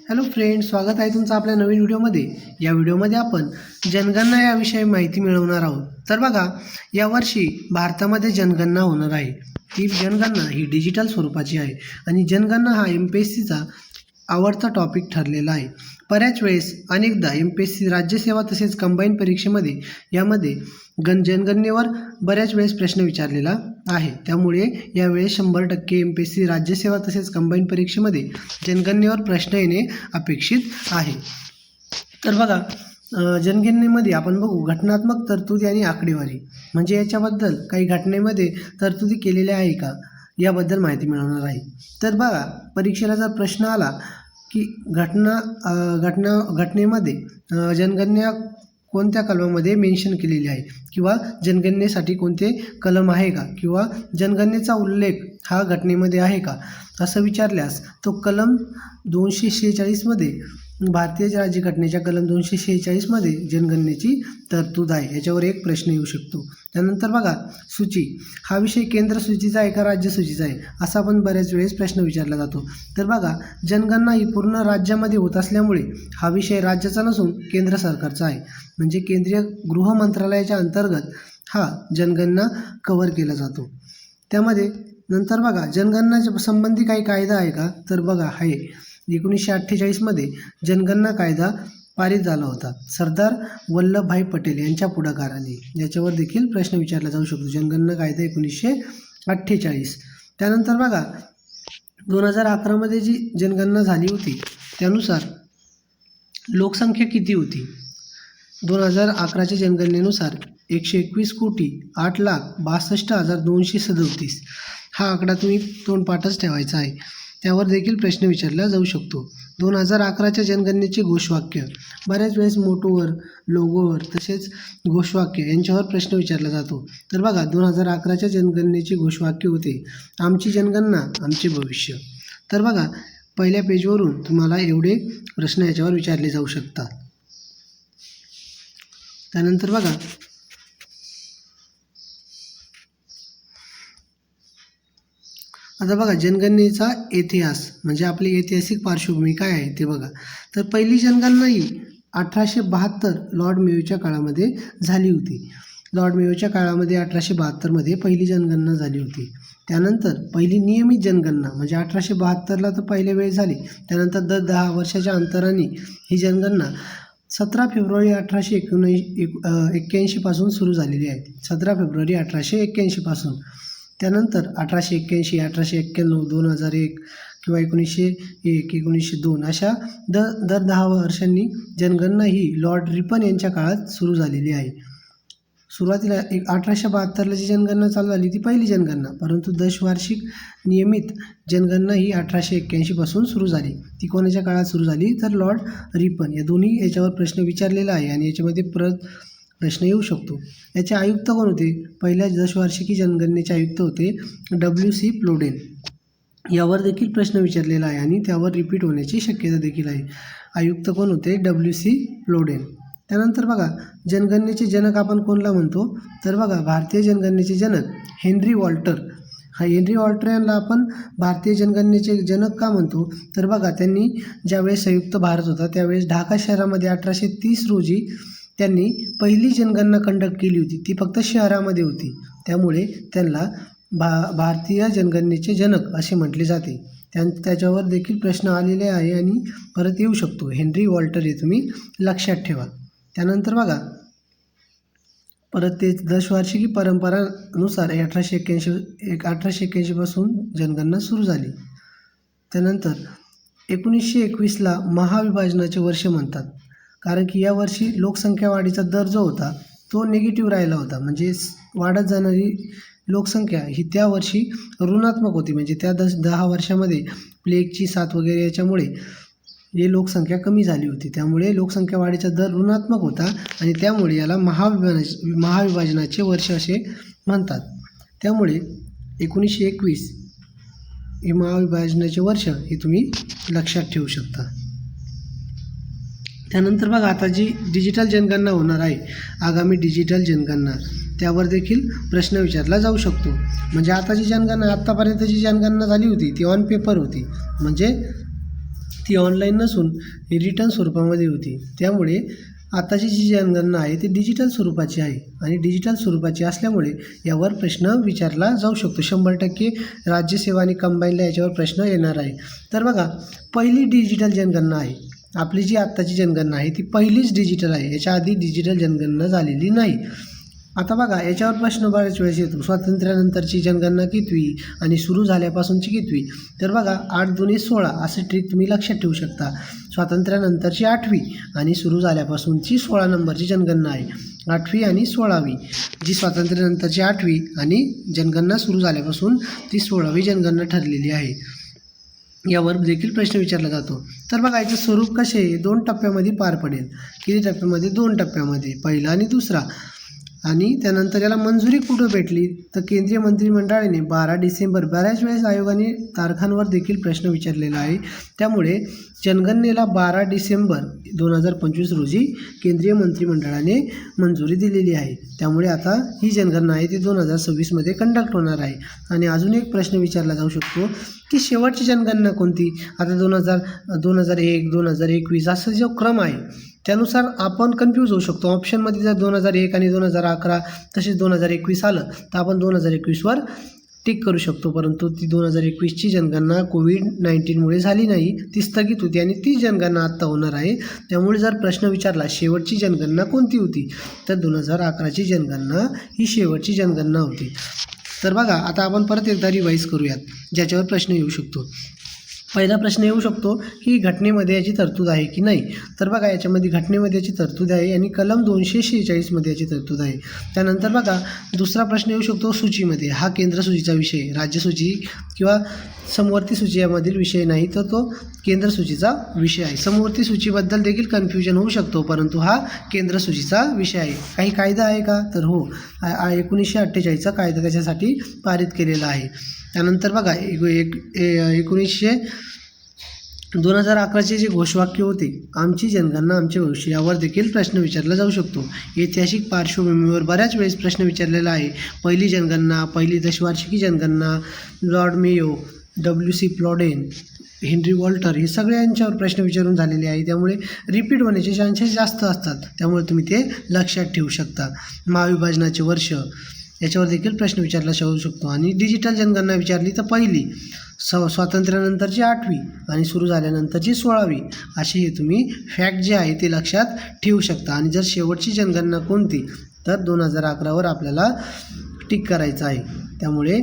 Hello friends, स्वागत आहे तुमचं आपल्या नवीन व्हिडिओमध्ये। या व्हिडिओमध्ये आपण जनगणना याविषयी माहिती मिळवणार आहोत। तर बघा, यावर्षी भारतामध्ये जनगणना होणार आहे। ही जनगणना ही डिजिटल स्वरूपाची आहे आणि जनगणना हा MPSCचा आवडता टॉपिक ठरलेला आहे। बऱ्याच वेळेस अनेकदा MPSC राज्यसेवा तसेच कंबाईन परीक्षेमध्ये यामध्ये जनगणनेवर बऱ्याच वेळेस प्रश्न विचारलेला आहे। त्यामुळे यावेळेस 100% MPSC राज्यसेवा तसेच कंबाईन परीक्षेमध्ये जनगणनेवर प्रश्न येणे अपेक्षित आहे। तर बघा, जनगणनेमध्ये आपण बघू घटनात्मक तरतुदी आणि आकडेवारी, म्हणजे याच्याबद्दल काही घटनेमध्ये तरतुदी केलेल्या आहे का याबद्दल माहिती मिळवणार आहे। तर बघा, परीक्षेला जर प्रश्न आला की घटनेमध्ये जनगणना कोणत्या कलमामध्ये मेन्शन केलेली आहे किंवा जनगणनेसाठी कोणते कलम आहे का किंवा जनगणनेचा उल्लेख हा घटनेमध्ये आहे का असं विचारल्यास तो कलम 246 मध्ये भारतीय राज्यघटनेच्या कलम 246 मध्ये जनगणनेची तरतूद आहे। याच्यावर एक प्रश्न येऊ शकतो। त्यानंतर बघा, सूची हा विषय केंद्र सूचीचा आहे का राज्य सूचीचा आहे असा पण बऱ्याच वेळेस प्रश्न विचारला जातो। तर बघा, जनगणना ही पूर्ण राज्यामध्ये होत असल्यामुळे हा विषय राज्याचा नसून केंद्र सरकारचा आहे, म्हणजे केंद्रीय गृह मंत्रालयाच्या अंतर्गत हा जनगणना कव्हर केला जातो। त्यामध्ये नंतर बघा, जनगणना संबंधी काही कायदा आहे का, तर बघा आहे। 1948 मध्ये जनगणना कायदा पारित झाला होता सरदार वल्लभभाई पटेल यांच्या पुढाकाराने। याच्यावर देखील प्रश्न विचारला जाऊ शकतो, जनगणना कायदा 1948। त्यानंतर बघा, 2011 मध्ये जी जनगणना झाली होती त्यानुसार लोकसंख्या किती होती। 2011च्या जनगणनेनुसार 121,08,62,237 हा आकडा तुम्ही तोंडपाठच ठेवायचा आहे, त्यावर देखील प्रश्न विचारला जाऊ शकतो। 2011च्या जनगणनेचे घोषवाक्य, बऱ्याच वेळेस मोटोवर, लोगोवर तसेच घोषवाक्य यांच्यावर प्रश्न विचारला जातो। तर बघा, 2011च्या जनगणनेचे घोषवाक्य होते, आमची जनगणना आमचे भविष्य। तर बघा, पहिल्या पेजवरून तुम्हाला एवढे प्रश्न याच्यावर विचारले जाऊ शकतात। त्यानंतर बघा, आता बघा, जनगणनेचा इतिहास म्हणजे आपली ऐतिहासिक पार्श्वभूमी काय आहे ते बघा। तर पहिली जनगणना ही 1872 लॉर्ड मेयोच्या काळामध्ये झाली होती। लॉर्ड मेयोच्या काळामध्ये 1872 मध्ये पहिली जनगणना झाली होती। त्यानंतर पहिली नियमित जनगणना म्हणजे 1872ला तर पहिल्या वेळेस झाली, त्यानंतर दर 10 वर्षाच्या अंतराने ही जनगणना 17 फेब्रुवारी 1881 पासून सुरू झालेली आहे। 17 फेब्रुवारी 1881 पासून। त्यानंतर 1881, 1891, 2001 किंवा 1901, 1902 अशा दर 10 वर्षांनी जनगणना ही लॉर्ड रिपन यांच्या काळात सुरू झालेली आहे। सुरुवातीला 1872ला जी जनगणना चालू झाली ती पहिली जनगणना, परंतु दशवार्षिक नियमित जनगणना ही 1881 पासून सुरू झाली। ती कोणाच्या काळात सुरू झाली, तर लॉर्ड रिपन। या दोन्ही याच्यावर प्रश्न विचारलेला आहे आणि याच्यामध्ये प्रश्न येऊ शकतो। याचे आयुक्त कोण होते, पहिल्या दशवार्षिकी जनगणनेचे आयुक्त होते WC प्लोडेन। यावर देखील प्रश्न विचारलेला आहे आणि त्यावर रिपीट होण्याची शक्यता देखील आहे। आयुक्त कोण होते, WC प्लोडेन। त्यानंतर बघा, जनगणनेचे जनक आपण कोणला म्हणतो, तर बघा, भारतीय जनगणनेचे जनक हेनरी वॉल्टर। हेनरी वॉल्टर यांना आपण भारतीय जनगणनेचे जनक का म्हणतो, तर बघा, त्यांनी ज्यावेळेस संयुक्त भारत होता त्यावेळेस ढाका शहरामध्ये 1830 रोजी त्यांनी पहिली जनगणना कंडक्ट केली होती, ती फक्त शहरामध्ये होती, त्यामुळे त्यांना भारतीय जनगणनेचे जनक असे म्हटले जाते। त्याच्यावर देखील प्रश्न आलेले आहे आणि परत येऊ शकतो, हेनरी वॉल्टर हे तुम्ही लक्षात ठेवा। त्यानंतर बघा, परत ते दशवार्षिकी परंपरानुसार 1881 पासून जनगणना सुरू झाली। त्यानंतर 1921ला महाविभाजनाचे वर्ष म्हणतात, कारण की या वर्षी लोकसंख्या वाढीचा दर जो होता तो निगेटिव्ह राहिला होता, म्हणजे वाढत जाणारी लोकसंख्या ही त्या वर्षी ऋणात्मक होती, म्हणजे त्या 10 वर्षामध्ये प्लेगची साथ वगैरे याच्यामुळे ही लोकसंख्या कमी झाली होती, त्यामुळे लोकसंख्या वाढीचा दर ऋणात्मक होता आणि त्यामुळे याला महाविभाजनाचे वर्ष असे म्हणतात। त्यामुळे 1921 हे महाविभाजनाचे वर्ष हे तुम्ही लक्षात ठेवू शकता। त्यानंतर बघा, आता जी डिजिटल जनगणना होणार आहे, आगामी डिजिटल जनगणना, त्यावर देखील प्रश्न विचारला जाऊ शकतो। म्हणजे आता जी जनगणना आत्तापर्यंत जी जनगणना झाली होती ती ऑन पेपर होती, म्हणजे ती ऑनलाईन नसून ही रिटर्न स्वरूपामध्ये होती. त्यामुळे आताची जी जनगणना आहे ती डिजिटल स्वरूपाची आहे आणि डिजिटल स्वरूपाची असल्यामुळे यावर प्रश्न विचारला जाऊ शकतो. 100% राज्यसेवा आणि कंबाईनला याच्यावर प्रश्न येणार आहे. तर बघा, पहिली डिजिटल जनगणना आहे. आपली जी आत्ताची जनगणना आहे ती पहिलीच डिजिटल आहे. याच्या आधी डिजिटल जनगणना झालेली नाही. आता बघा, याच्यावर प्रश्न बऱ्याच वेळेस येतो, स्वातंत्र्यानंतरची जनगणना कितवी आणि सुरू झाल्यापासूनची कितवी. तर बघा, 8 दुणे 16 असे ट्रिक तुम्ही लक्षात ठेवू शकता. स्वातंत्र्यानंतरची 8वी आणि सुरू झाल्यापासूनची 16 नंबरची जनगणना आहे. 8वी आणि 16वी, जी स्वातंत्र्यानंतरची 8वी आणि जनगणना सुरू झाल्यापासून ती 16वी जनगणना ठरलेली आहे. यावर देखील प्रश्न विचारला जातो. तर बघा, याचं स्वरूप कसे आहे, 2 टप्प्यामध्ये पार पडेल. किती टप्प्यामध्ये? 2 टप्प्यामध्ये, पहिला आणि दुसरा. आणि त्यानंतर याला मंजुरी कुठं भेटली, तर केंद्रीय मंत्रिमंडळाने 12 डिसेंबर, बऱ्याच वेळेस आयोगाने तारखांवर देखील प्रश्न विचारलेला आहे. त्यामुळे जनगणनेला 12 डिसेंबर 2025 रोजी केंद्रीय मंत्रिमंडळाने मंजुरी दिलेली आहे. त्यामुळे आता ही जनगणना आहे ती 2026मध्ये कंडक्ट होणार आहे. आणि अजून एक प्रश्न विचारला जाऊ शकतो की शेवटची जनगणना कोणती. आता 2001, 2021 असा जो क्रम आहे त्यानुसार आपण कन्फ्यूज होऊ शकतो. ऑप्शनमध्ये जर 2001 आणि 2011 तसेच 2021 आलं तर आपण 2021वर टिक करू शकतो. परंतु ती 2021ची जनगणना कोविड-19मुळे झाली नाही, ती स्थगित होती आणि ती जनगणना आत्ता होणार आहे. त्यामुळे जर प्रश्न विचारला शेवटची जनगणना कोणती होती, तर 2011ची जनगणना ही शेवटची जनगणना होती. तर बघा, आता आपण परत एकदा रिवाईज करूयात, ज्याच्यावर प्रश्न येऊ शकतो. पहिला प्रश्न येऊ शकतो की घटनेमध्ये याची तरतूद आहे की नाही. तर बघा, याच्यामध्ये घटनेमध्ये याची तरतूद आहे आणि कलम 246मध्ये याची तरतूद आहे. त्यानंतर बघा, दुसरा प्रश्न येऊ शकतो सूचीमध्ये. हा केंद्र सूचीचा विषय, राज्य सूची किंवा समवर्ती सूची यामधील विषय नाही, तर तो केंद्र सूचीचा विषय आहे. समवर्ती सूचीबद्दल देखील कन्फ्युजन होऊ शकतो, परंतु हा केंद्र सूचीचा विषय आहे. काही कायदा आहे का, तर हो, 1948चा कायदा त्याच्यासाठी पारित केलेला आहे. त्यानंतर बघा, 2011चे जे घोषवाक्य होते, आमची जनगणना आमचे भविष्य, यावर देखील प्रश्न विचारला जाऊ शकतो. ऐतिहासिक पार्श्वभूमीवर बऱ्याच वेळेस प्रश्न विचारलेला आहे. पहिली जनगणना, पहिली दशवार्षिकी जनगणना, Lord Mayo, WC Plowden, Henry Walter, हे सगळ्यांच्यावर प्रश्न विचारून झालेले आहे. त्यामुळे रिपीट होण्याचे चान्सेस जास्त असतात. त्यामुळे तुम्ही ते लक्षात ठेवू शकता. महाविभाजनाचे वर्ष, याच्यावर देखील प्रश्न विचारला जाऊ शकतो. आणि डिजिटल जनगणना विचारली तर पहिली, स्वातंत्र्यानंतरची 8वी आणि सुरू झाल्यानंतरची 16वी, असे हे तुम्ही फॅक्ट जे आहे ते लक्षात ठेवू शकता. आणि जर शेवटची जनगणना कोणती, तर 2011वर आपल्याला टिक करायचं आहे. त्यामुळे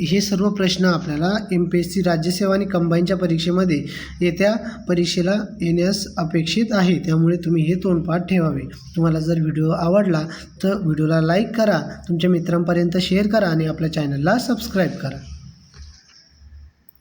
हे सर्व प्रश्न आपल्याला MPSC राज्यसेवा आणि कंबाईनच्या परीक्षेमध्ये येत्या परीक्षेला येण्यास अपेक्षित आहे. त्यामुळे तुम्ही हे तोंडपाठ ठेवावे. तुम्हाला जर व्हिडिओ आवडला तर व्हिडिओला लाईक करा, तुमच्या मित्रांपर्यंत शेअर करा आणि आपल्या चॅनलला सबस्क्राईब करा.